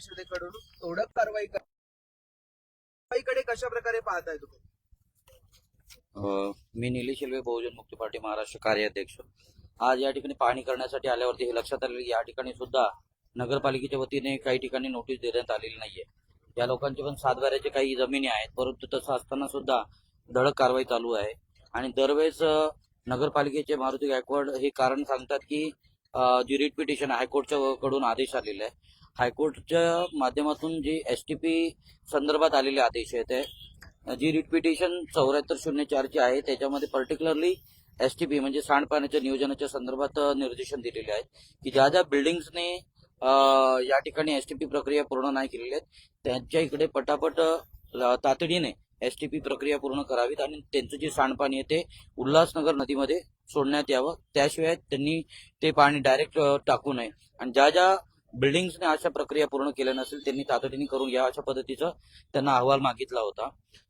परिषदेकडून तोडक कारवाईकडे कशा प्रकारे पाहताय तुम्ही? मी निलेश शिल्वे, बहुजन मुक्ती पार्टी महाराष्ट्र कार्याध्यक्ष. आज या ठिकाणी पाहणी करण्यासाठी आल्यावरती हे लक्षात आले की या ठिकाणी सुद्धा नगरपालिकेच्या वतीने काही ठिकाणी नोटीस देण्यात आलेली नाहीये. या लोकांचे पण सातबाऱ्याचे काही जमिनी आहेत, परंतु तसं असताना सुद्धा धडक कारवाई चालू आहे. आणि दरवेळेस नगरपालिकेचे मारुती गायकवाड हे कारण सांगतात की जी रिट पिटिशन हायकोर्टच्या कडून आदेश आलेला आहे, हायकोर्टच्या माध्यमातून जे एसटीपी संदर्भात आलेले आदेश आहेत, जी रिट पिटिशन 7404 ची आहे, त्याच्यामध्ये पर्टिक्युलरली एसटीपी म्हणजे सांडपाण्याच्या नियोजनाच्या संदर्भात निर्देशन दिलेले आहेत की ज्या ज्या बिल्डिंग्सने या ठिकाणी एसटीपी प्रक्रिया पूर्ण नाही केलेली आहेत त्यांच्या इकडे पटापट तातडीने एसटीपी प्रक्रिया पूर्ण करावीत आणि त्यांचं जे सांडपाणी आहे ते उल्हासनगर नदीमध्ये सोडण्यात यावं. त्याशिवाय त्यांनी ते पाणी डायरेक्ट टाकू नये आणि ज्या ज्या बिल्डिंग्सने अशा प्रक्रिया पूर्ण केल्या नसेल त्यांनी तातडीने करून या अशा पद्धतीचा त्यांना अहवाल मागितला होता.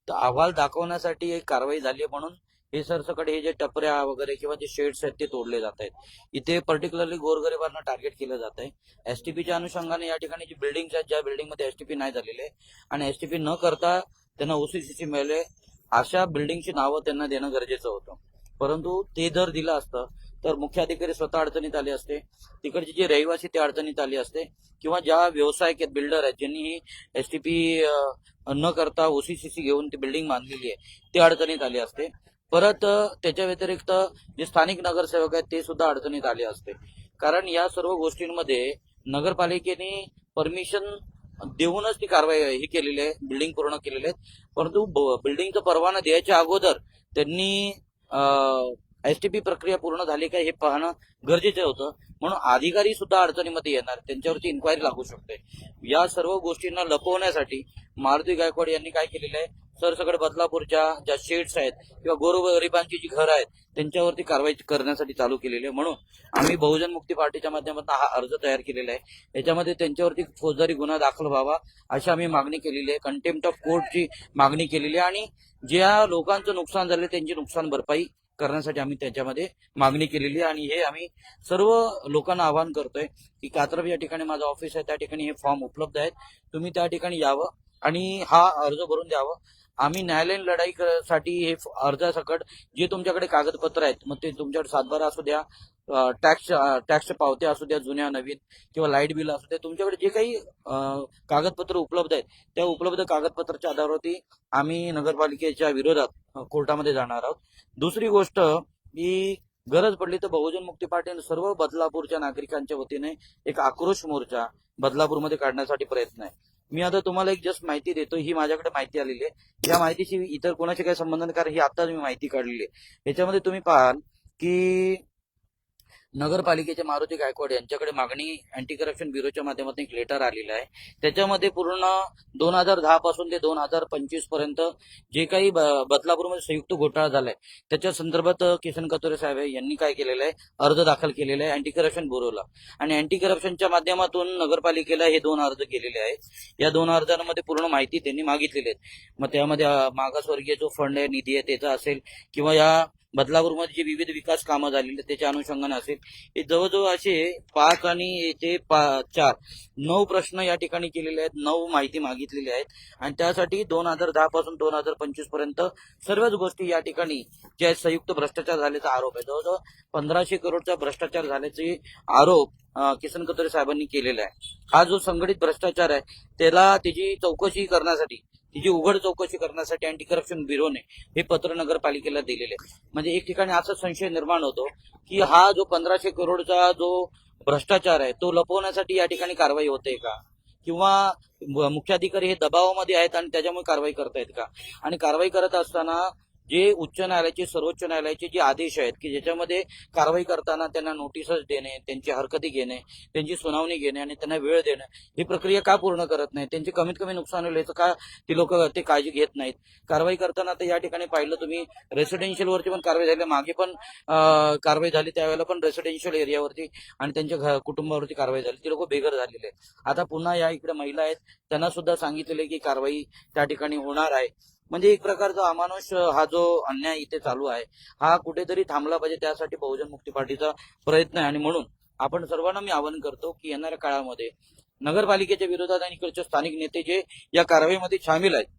तर अहवाल दाखवण्यासाठी एक कारवाई झाली आहे म्हणून हे सरसकट हे जे टपऱ्या वगैरे किंवा जे शेड्स आहेत ते तोडले जात आहेत. इथे पर्टिक्युलरली गोरगरिबांना टार्गेट केलं जात आहे. एसटीपीच्या अनुषंगाने या ठिकाणी जी बिल्डिंग्स आहेत, ज्या बिल्डिंगमध्ये एसटीपी नाही झालेले आणि एसटीपी न करता त्यांना ओसीसीची मिळाले अशा बिल्डिंगची नावं त्यांना देणं गरजेचं होतं. परंतु ते जर दिलं असतं तर मुख्याधिकारी स्वतः अडचणीत आले असते, तिकडचे जे रहिवासी ते अडचणीत आले असते किंवा ज्या व्यावसायिक आहेत, बिल्डर आहेत, ज्यांनी ही एसटीपी न करता ओसीसीसी घेऊन ती बिल्डिंग बांधलेली आहे ते अडचणीत आले असते. परत त्याच्या व्यतिरिक्त जे स्थानिक नगरसेवक आहेत ते सुद्धा अडचणीत आले असते. कारण या सर्व गोष्टींमध्ये नगरपालिकेने परमिशन देऊनच ती कारवाई ही केलेली आहे, बिल्डिंग पूर्ण केलेली आहेत. परंतु बिल्डिंगचा परवाना द्यायच्या अगोदर त्यांनी एसटीपी प्रक्रिया पूर्ण झाली का हे पाहणं गरजेचं होतं. म्हणून अधिकारी सुद्धा अडचणीमध्ये येणार, त्यांच्यावरती इन्क्वायरी लागू शकते. या सर्व गोष्टींना लपवण्यासाठी मारुती गायकवाड यांनी काय केलेलं आहे, सरसकट बदलापूरच्या ज्या शेड्स आहेत किंवा गोरगरिबांची जी घरं आहेत त्यांच्यावरती कारवाई करण्यासाठी चालू केलेली आहे. म्हणून आम्ही बहुजन मुक्ती पार्टीच्या माध्यमातून हा अर्ज तयार केलेला आहे. याच्यामध्ये त्यांच्यावरती फौजदारी गुन्हा दाखल व्हावा अशी आम्ही मागणी केलेली आहे, कंटेम्प्ट ऑफ कोर्टची मागणी केलेली आहे आणि ज्या लोकांचं नुकसान झालं त्यांची नुकसान भरपाई करण्यासाठी आम्ही त्याच्यामध्ये मागणी केलेली आहे. आणि हे आम्ही सर्व लोकांना आवाहन करतोय की कात्रप या ठिकाणी माझं ऑफिस आहे, त्या ठिकाणी हे फॉर्म उपलब्ध आहेत, तुम्ही त्या ठिकाणी यावं आणि हा अर्ज भरून द्यावं. आम्ही न्यायालयीन लढाईसाठी हे अर्जासकट जे तुमच्याकडे कागदपत्र आहेत, मग ते तुमच्याकडे सातबारा असू द्या, टॅक्सच्या पावत्या असू द्या जुन्या नवीन किंवा लाईट बिल असू द्या, तुमच्याकडे जे काही कागदपत्र उपलब्ध आहेत त्या उपलब्ध कागदपत्राच्या आधारावरती आम्ही नगरपालिकेच्या विरोधात कोर्टामध्ये जाणार आहोत. दुसरी गोष्ट की गरज पडली तर बहुजन मुक्ती पार्टीने सर्व बदलापूरच्या नागरिकांच्या वतीने एक आक्रोश मोर्चा बदलापूरमध्ये काढण्यासाठी प्रयत्न आहे. मी आता तुम्हाला एक जस्ट माहिती देतो, ही माझ्याकडे माहिती आलेली आहे. या माहितीशी इतर कोणाचे काही संबंध नाही, कारण ही आताच मी माहिती काढलेली आहे. याच्यामध्ये तुम्ही पाहाल की नगरपालिकेचे मारुती गायकवाड यांच्याकडे मागणी अँटी करप्शन ब्युरोच्या माध्यमातून एक लेटर आलेलं आहे. त्याच्यामध्ये पूर्ण 2010 पासून ते 2025 पर्यंत जे काही बदलापूरमध्ये संयुक्त घोटाळा झालाय त्याच्या संदर्भात किसन कथोरे साहेब यांनी काय केलेलं आहे, अर्ज दाखल केलेला आहे अँटी करप्शन ब्युरोला. आणि अँटी करप्शनच्या माध्यमातून नगरपालिकेला हे 2 अर्ज केलेले आहेत. या 2 अर्जांमध्ये पूर्ण माहिती त्यांनी मागितलेली आहे. मग त्यामध्ये मागासवर्गीय जो फंड आहे, निधी आहे त्याचा असेल किंवा या बदलापूरमध्ये जे विविध विकास कामं झालेली त्याच्या अनुषंगाने असेल, हे जवळजवळ असे 5 आणि ते 4 9 प्रश्न या ठिकाणी केलेले आहेत, 9 माहिती मागितलेली आहेत. आणि त्यासाठी 2010 पासून 2025 पर्यंत सर्वच गोष्टी या ठिकाणी ज्या संयुक्त भ्रष्टाचार झाल्याचा आरोप आहे, जवळजवळ 1500 करोडचा भ्रष्टाचार झाल्याचे आरोप किसन कथोरे साहेबांनी केलेला आहे. हा जो संघटित भ्रष्टाचार आहे त्याला त्याची चौकशी करण्यासाठी, तिची उघड चौकशी करण्यासाठी अँटी करप्शन ब्युरोने हे पत्र नगरपालिकेला दिलेले. म्हणजे एक ठिकाणी असा संशय निर्माण होतो की हा जो 1500 करोडचा जो भ्रष्टाचार आहे तो लपवण्यासाठी या ठिकाणी कारवाई होते का, किंवा मुख्याधिकारी हे दबावामध्ये आहेत आणि त्याच्यामुळे कारवाई करतायत का. आणि कारवाई करत असताना जे उच्च न्यायालयाचे, सर्वोच्च न्यायालयाचे जे आदेश आहेत की ज्याच्यामध्ये कारवाई करताना त्यांना नोटीसच देणे, त्यांची हरकती घेणे, त्यांची सुनावणी घेणे आणि त्यांना वेळ देणे, ही प्रक्रिया का पूर्ण करत नाही, त्यांचे कमीत कमी नुकसान होईल याचं का ती लोक ते काळजी घेत नाहीत. कारवाई करताना तर या ठिकाणी पाहिलं तुम्ही रेसिडेन्शियलवरती पण कारवाई झाली, मागे पण कारवाई झाली, त्यावेळेला पण रेसिडेन्शियल एरियावरती आणि त्यांच्या कुटुंबावरती कारवाई झाली, ती लोक बेघर झालेले. आता पुन्हा या इकडे महिला आहेत त्यांना सुद्धा सांगितलेले की कारवाई त्या ठिकाणी होणार आहे. म्हणजे एक प्रकारचा अमानुष हा जो अन्याय इथे चालू आहे हा कुठेतरी थांबला पाहिजे, त्यासाठी बहुजन मुक्ती पार्टीचा प्रयत्न आहे. आणि म्हणून आपण सर्वांना मी आवाहन करतो की येणाऱ्या काळामध्ये नगरपालिकेच्या विरोधात आणि इकडचे स्थानिक नेते जे या कारवाईमध्ये सामील आहेत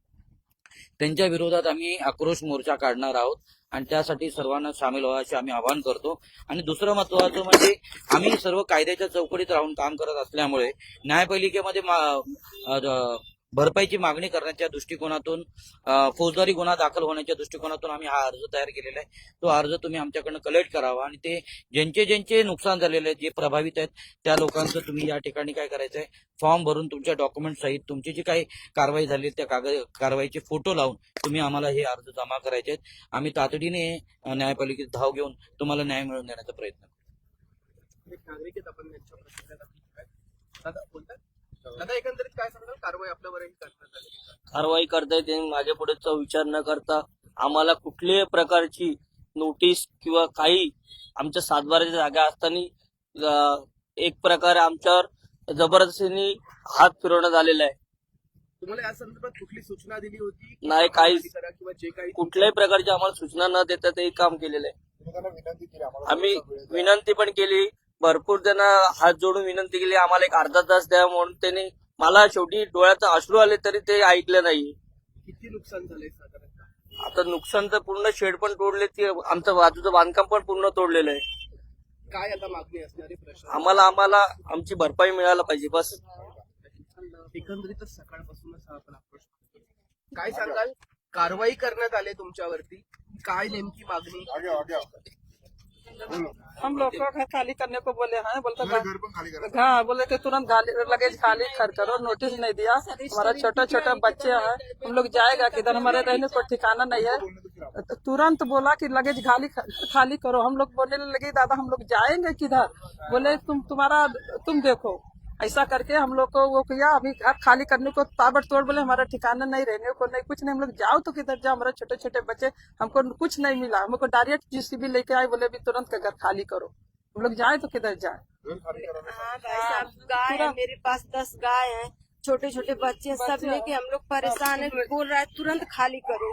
त्यांच्या विरोधात आम्ही आक्रोश मोर्चा काढणार आहोत आणि त्यासाठी सर्वांना सामील व्हा असे आम्ही आवाहन करतो. आणि दुसरं महत्वाचं म्हणजे आम्ही सर्व कायद्याच्या चौकटीत राहून काम करत असल्यामुळे न्यायपालिकेमध्ये भरपाईची मागणी करण्याच्या दृष्टिकोनातून फौजदारी गुन्हा दाखल होण्याच्या दृष्टिकोनातून आम्ही हा अर्ज तयार केलेला आहे. तो अर्ज तुम्ही आमच्याकडनं कलेक्ट करावा आणि ते ज्यांचे नुकसान झालेले आहेत, जे प्रभावित आहेत त्या लोकांचं तुम्ही या ठिकाणी काय करायचं आहे, फॉर्म भरून तुमच्या डॉक्युमेंट सहित तुमची जी काही कारवाई झाली त्या कारवाईचे फोटो लावून तुम्ही आम्हाला हे अर्ज जमा करायचे आहेत. आम्ही तातडीने न्यायपालिकेत धाव घेऊन तुम्हाला न्याय मिळवून देण्याचा प्रयत्न करू. एक नागरिक आहेत आपण त्यांच्या प्रतिक्रिया दादा बोलतात. दादा एकंदरीत काय सांगणार, कारवाई आपल्यावरही करण्यात आली? कारवाई करता येते माझ्या पुढेचा विचार न करता आम्हाला कुठल्याही प्रकारची नोटीस किंवा काही आमच्या सातबाराच्या जागा असताना एक प्रकारे आमच्यावर जबरदस्तीने हात फिरवण्यात आलेला आहे. तुम्हाला या संदर्भात कुठली सूचना दिली होती? नाही, काहीच. करा किंवा जे काही कुठल्याही प्रकारची आम्हाला सूचना न देता ते काम केलेलं आहे. आम्ही विनंती पण केली, भरपूर त्यांना हात जोडून विनंती केली, आम्हाला एक अर्धा तास द्या म्हणून. त्यांनी मला शेवटी डोळ्यात अश्रू आले तरी ते ऐकलं नाही. किती नुकसान झालंय साधारणतः? आता नुकसान तर पूर्ण शेड पण तोडले, ते आमचं बाजूचं बांधकाम पण पूर्ण तोडलेलं आहे. काय आता मागणी असणारी प्रश्न? आम्हाला आमची भरपाई मिळायला पाहिजे बस. एकंदरीतच सकाळपासूनच हा आपण आक्रोश करतोय. काय सांगाल, कारवाई करण्यात आली तुमच्यावरती, काय नेमकी मागणी? हम लोग को घर खाली करने को बोले हैं, बोलते हाँ बोले कि तुरंत लगेज खाली करो, नोटिस नहीं दिया। हमारा छोटा छोटा बच्चे हैं, हम लोग जाएगा किधर, हमारे रहने को ठिकाना नहीं है। तुरंत बोला कि लगेज खाली करो। हम लोग बोलने लगे दादा हम लोग जाएंगे किधर, बोले तुम देखो। ऐसा करके हम लोग को वो किया, अभी घर खाली करने को ताबड़तोड़ बोले हमारा ठिकाना नहीं, रहने को नहीं, कुछ नहीं। हम लोग जाओ तो किधर जाओ, हमारे छोटे छोटे बच्चे, हमको कुछ नहीं मिला। हमको डायरेक्ट जीसीबी लेके आए, बोले भी तुरंत का घर खाली करो। हम लोग जाए तो किधर जाए? हाँ भाई साहब, गाय है मेरे पास, 10 गाय हैं, छोटे छोटे बच्चे सब लेके हम लोग परेशान है। बोल रहा है तुरंत खाली करो।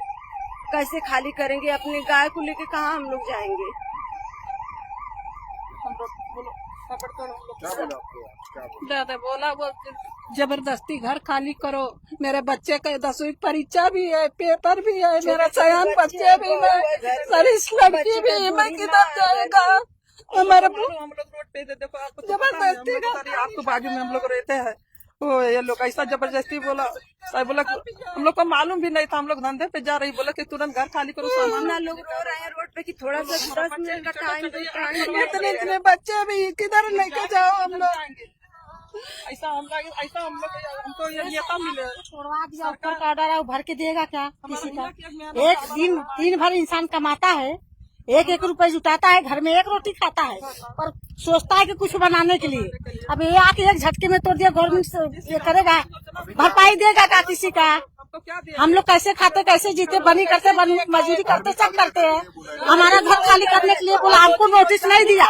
कैसे खाली करेंगे? अपनी गाय को लेके कहाँ हम लोग जाएंगे? दादा बोला वो जबरदस्ती घर खाली करो। मेरे बच्चे का 10वीं परीक्षा भी है, पेपर भी है, मेरा सयान बच्चे भी है, सारी लड़की भी है, मैं किधर जाएगा? हमारे हम लोग रोड पे देखो, आपको जबरदस्ती आपको बाजू में हम लोग रहते हैं। वो ये लोग ऐसा जबरदस्ती बोला, बोला हम लोग को मालूम भी नहीं था, हम लोग धंधे पे जा रही, बोला कि तुरंत घर खाली करो। सामान लोग रो रहे हैं रोड पे कि थोड़ा सा 10 मिनट का टाइम दो। इतने बच्चे भी किधर लेके जाओ हम लोग? ऐसा हम लोग हमको ये नेता मिले, छोड़वा दिया, ऊपर का ऑर्डर है, वो भर के देगा क्या किसी का? एक दिन भर इंसान कमाता है, 1-1 रुपए जुटाता है, घर में 1 रोटी खाता है और सोचता है कि कुछ बनाने के लिए। अब ये आके एक झटके में तोड़ दिया, गवर्नमेंट ये करेगा, भरपाई देगा क्या किसी का? हम लोग कैसे खाते, कैसे जीते, बनी करते, मजदूरी करते, सब करते हैं। हमारा घर खाली करने के लिए बोला, हमको नोटिस नहीं दिया,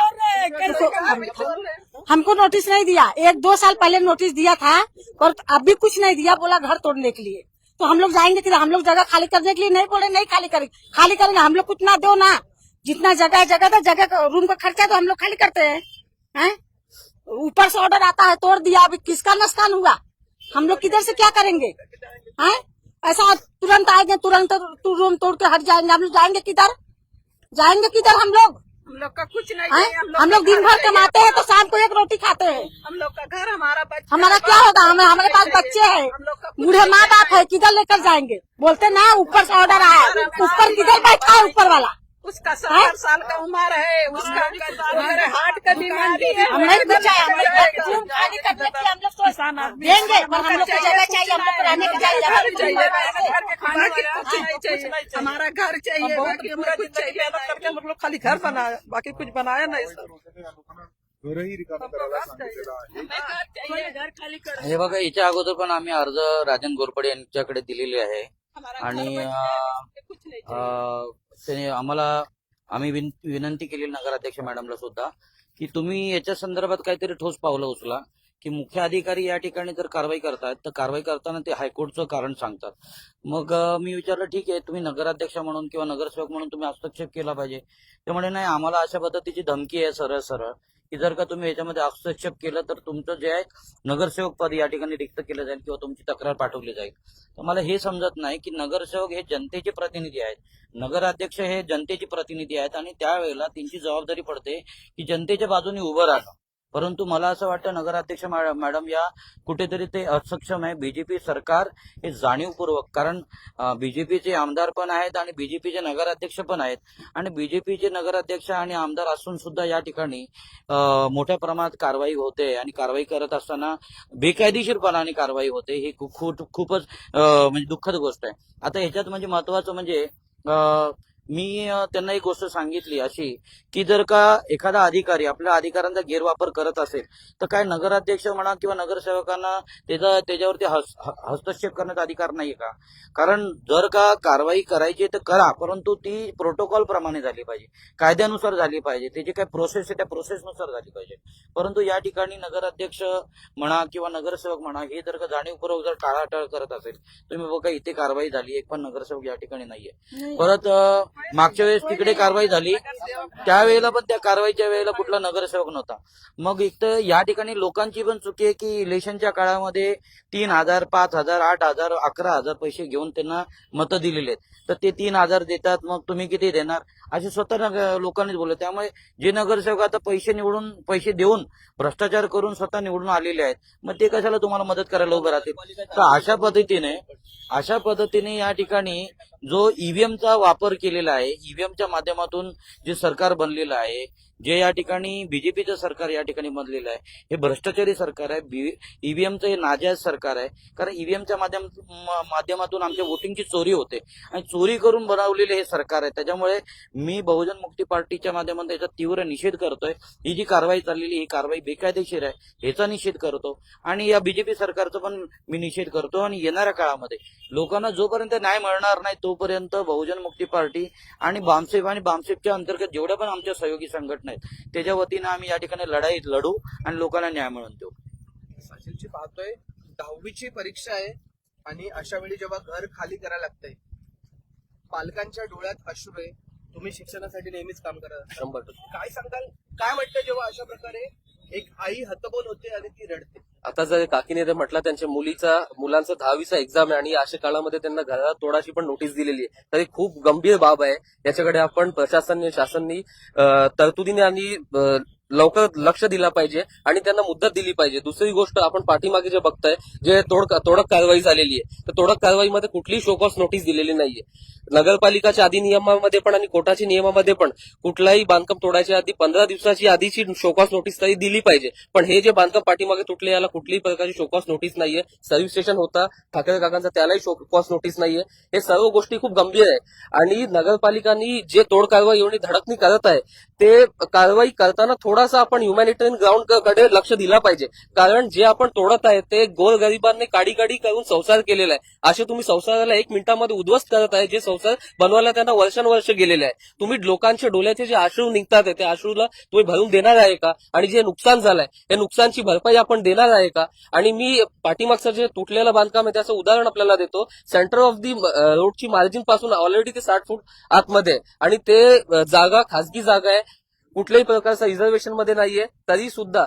हमको नोटिस नहीं दिया। 1-2 साल पहले नोटिस दिया था और अभी कुछ नहीं दिया, बोला घर तोड़ने के लिए। तो हम लोग जाएंगे कि हम लोग जगह खाली करने के लिए नहीं बोले, नहीं खाली करेंगे हम लोग। कुछ ना दो ना, जितना जगह तो जगह रूम का खर्चा तो हम लोग खाली करते हैं। ऊपर से ऑर्डर आता है, तोड़ दिया, अभी किसका नुकसान हुआ? हम लोग किधर से क्या करेंगे? हैं? ऐसा तुरंत आएंगे, तुरंत रूम तोड़ के हट जाएंगे, हम लोग जाएंगे किधर? हम लोग का कुछ नहीं। हम लोग दिन भर कमाते हैं तो शाम को 1 रोटी खाते हैं। हम लोग का घर, हमारा क्या होगा? हमारे पास बच्चे हैं, बूढ़े माँ बाप है, किधर लेकर जाएंगे? बोलते ना ऊपर से ऑर्डर आया, ऊपर किधर बैठा है ऊपर वाला? उसका 70 साल का उम्र है, उसका हार्ट का बीमारी है। हम नहीं कुछ चाहिए, हम लोग रूम खाली करने के लिए हम लोग तो देंगे, पर हम लोग को जगह चाहिए, हम लोग को रहने की चाहिए, हमारा घर चाहिए, बाकी हमें कुछ चाहिए करके हम लोग खाली घर बनाया, बाकी कुछ बनाया नहीं सर। घर खाली कर। हे बघा, याच्या अगोदर पण आम्ही अर्ज राजन घोरपडे यांच्याकडे दिलेले आहे आणि आम्ही विनंती केली नगराध्यक्ष मॅडमला सुद्धा की तुम्ही याच्या संदर्भात काहीतरी ठोस पावलं उचला, की मुख्य अधिकारी या ठिकाणी जर कारवाई करतायत तर कारवाई करताना ते हायकोर्टचं कारण सांगतात। मग मी विचारलं ठीक आहे, तुम्ही नगराध्यक्ष म्हणून किंवा नगरसेवक म्हणून तुम्ही हस्तक्षेप केला पाहिजे। ते म्हणे नाही, आम्हाला अशा पद्धतीची धमकी आहे सरळ की जर का तुम्ही याच्यामध्ये हस्तक्षेप केलं तर तुमचं जे आहे नगरसेवक पद या ठिकाणी रिक्त केलं जाईल किंवा तुमची तक्रार पाठवली जाईल. तर मला हे समजत नाही की नगरसेवक हे जनतेचे प्रतिनिधी आहेत, नगराध्यक्ष हे जनतेचे प्रतिनिधी आहेत आणि त्यावेळेला त्यांची जबाबदारी पडते की जनतेच्या बाजूने उभं राहणं. परंतु मला असं वाटतं नगराध्यक्ष मॅडम या कुठेतरी ते असक्षम आहे. बीजेपी सरकार हे जाणीवपूर्वक, कारण बीजेपीचे आमदार पण आहेत आणि बीजेपीचे नगराध्यक्ष पण आहेत आणि बीजेपीचे नगराध्यक्ष आणि आमदार असून सुद्धा या ठिकाणी मोठ्या प्रमाणात कारवाई होते आणि कारवाई करत असताना बेकायदेशीरपणाने कारवाई होते. ही खूपच म्हणजे दुःखद गोष्ट आहे. आता ह्याच्यात म्हणजे महत्वाचं म्हणजे मी त्यांना एक गोष्ट सांगितली अशी की जर का एखादा अधिकारी आपल्या अधिकारांचा गैरवापर करत असेल तर काय नगराध्यक्ष म्हणा किंवा नगरसेवकांना त्याच्यावरती हस्तक्षेप करण्याचा अधिकार नाहीये का? कारण जर का कारवाई करायची तर करा, परंतु ती प्रोटोकॉल प्रमाणे झाली पाहिजे, कायद्यानुसार झाली पाहिजे, त्याची काय प्रोसेस आहे त्या प्रोसेसनुसार झाली पाहिजे. परंतु या ठिकाणी नगराध्यक्ष म्हणा किंवा नगरसेवक म्हणा हे जर का जाणीवपूर्वक जर टाळाटाळ करत असेल, तुम्ही बघा इथे कारवाई झाली, एक पण नगरसेवक या ठिकाणी नाहीये. परत मागच्या वेळेस तिकडे कारवाई झाली, त्यावेळेला पण त्या कारवाईच्या वेळेला कुठला नगरसेवक नव्हता. मग एक तर या ठिकाणी लोकांची पण चुकी आहे की इलेक्शनच्या काळामध्ये 3,000, 5,000, 8,000, 11,000 पैसे घेऊन त्यांना मतं दिलेले आहेत. तर ते 3,000 देतात, मग तुम्ही किती देणार असे स्वतः लोकांनीच बोलले. त्यामुळे जे नगरसेवक आता पैसे देऊन भ्रष्टाचार करून स्वतः निवडून आलेले आहेत, मग ते कशाला तुम्हाला मदत करायला उभं राहतील. तर अशा पद्धतीने या ठिकाणी जो ईव्हीएमचा वापर केलेला आहे, ईव्हीएमच्या माध्यमातून जे सरकार बनलेलं आहे, जे या ठिकाणी बीजेपीचं सरकार या ठिकाणी बनलेलं आहे, हे भ्रष्टाचारी सरकार आहे. ईव्हीएमचं हे नाजायज सरकार आहे. कारण ईव्हीएमच्या माध्यमातून आमच्या वोटिंगची चोरी होते आणि चोरी करून बनवलेले हे सरकार आहे. त्याच्यामुळे मी बहुजन मुक्ती पार्टीच्या माध्यमातून याचा तीव्र निषेध करतोय. ही जी कारवाई चाललेली ही कारवाई बेकायदेशीर आहे, याचा निषेध करतो आणि या बीजेपी सरकारचा पण मी निषेध करतो. आणि येणाऱ्या काळामध्ये लोकांना जोपर्यंत न्याय मिळणार नाही तोपर्यंत बहुजन मुक्ती पार्टी आणि बामसेफच्या अंतर्गत जेवढ्या पण आमच्या सहयोगी संघटना आहेत त्याच्या वतीनं आम्ही या ठिकाणी लढाई लढू आणि लोकांना न्याय मिळवून देऊ. साजिलची पाहतोय 10वीची परीक्षा आहे आणि अशा वेळी जेव्हा घर खाली करायला लागतंय, पालकांच्या डोळ्यात अश्रू आहे. तुम्ही शिक्षणासाठी नेहमीच काम करत 100%. काय सांगाल, काय वाटतं जेव्हा अशा प्रकारे एक आई हतबल होते आणि ती रडते? आता जर काकीने ते म्हटलं त्यांच्या मुलांचा 10वीचा एक्झाम आहे आणि अशा काळामध्ये त्यांना घरात तोडाची पण नोटीस दिलेली आहे, तर ही खूप गंभीर बाब आहे. याच्याकडे आपण शासनाने तरतुदीने आणि लवकर लक्ष दिला पाहिजे आणि त्यांना मुदत दिली पाहिजे. दुसरी गोष्ट, आपण पाठीमागे जे बघताय जे तोडक कारवाई झालेली आहे, तर तोडक कारवाईमध्ये कुठलीही शोकॉस नोटीस दिलेली नाहीये. नगरपालिकाच्या अधिनियमामध्ये पण आणि कोर्टाच्या नियमामध्ये पण कुठलाही बांधकाम तोडायच्या आधी 15 दिवसाची आधीची शोकॉस नोटीस तरी दिली पाहिजे. पण हे जे बांधकाम पाठीमागे तुटले याला कुठल्याही प्रकारची शोकॉस नोटीस नाहीये. सर्व्हिस स्टेशन होता ठाकरे काकांचा, त्यालाही शोकॉस नोटीस नाहीये. हे सर्व गोष्टी खूप गंभीर आहे आणि नगरपालिकांनी जे तोड कारवाई एवढी धडकनी करत आहे ते कारवाई करताना थोडासा आपण ह्युमॅनिटेरियन ग्राउंड कडे लक्ष दिला पाहिजे. कारण जे आपण तोडत आहे ते गोरगरिबांनी काडी करून संसार केलेला आहे. असे तुम्ही संसाराला 1 मिनिटामध्ये उद्ध्वस्त करत आहे जे संसार बनवायला त्यांना वर्षानुवर्ष गेलेले आहे. तुम्ही लोकांच्या डोळ्याचे जे अश्रू निघतात आहे त्या अश्रूला तुम्ही भरून देणार आहे का? आणि जे नुकसान झालंय या नुकसानची भरपाई आपण देणार आहे का? आणि मी पाठीमागचं जे तुटलेलं बांधकाम आहे त्याचं उदाहरण आपल्याला देतो. सेंटर ऑफ दी रोडची मार्जिन पासून ऑलरेडी ते 60 फूट आतमध्ये आहे आणि ते जागा खासगी जागा आहे, कुठल्याही प्रकारचा रिझर्वेशन मध्ये नाहीये. तरी सुद्धा